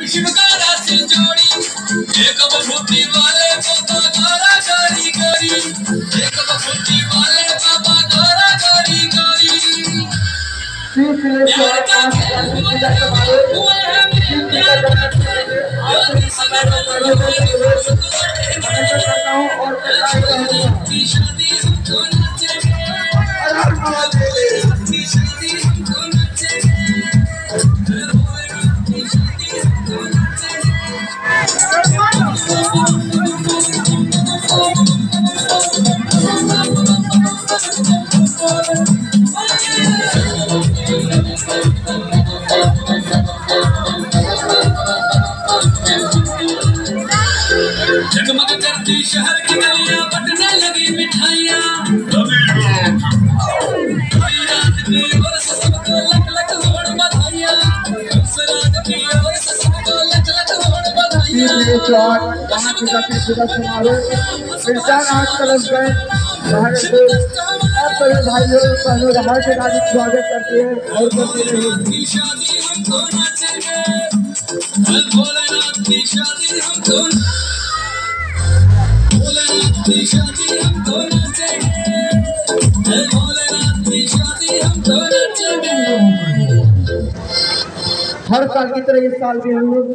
शिवकारा से जोड़ी एक बफूटी वाले बाबा गारा गारी गारी एक बफूटी वाले बाबा गारा गारी गारी प्यार का खेल हुए हैं प्यार का खेल की शादी हमको नचेंगे की शादी हमको नचेंगे जगमग करती शहर की गलियां बटने लगी मिठाइयां रात की ओर से सबको लक लक होड़ बधाइयां रात की ओर से सबको लक लक होड़ बधाइयां भाइयों स्वागत करते हैं और करते रहिए। की शादी हमको नचेंगे भोलेनाथ की शादी हमको भोलेनाथ की शादी हमको नचेंगे भोलेनाथ की शादी हमको नचेंगे। हर साल की तरह इस साल भी हम लोग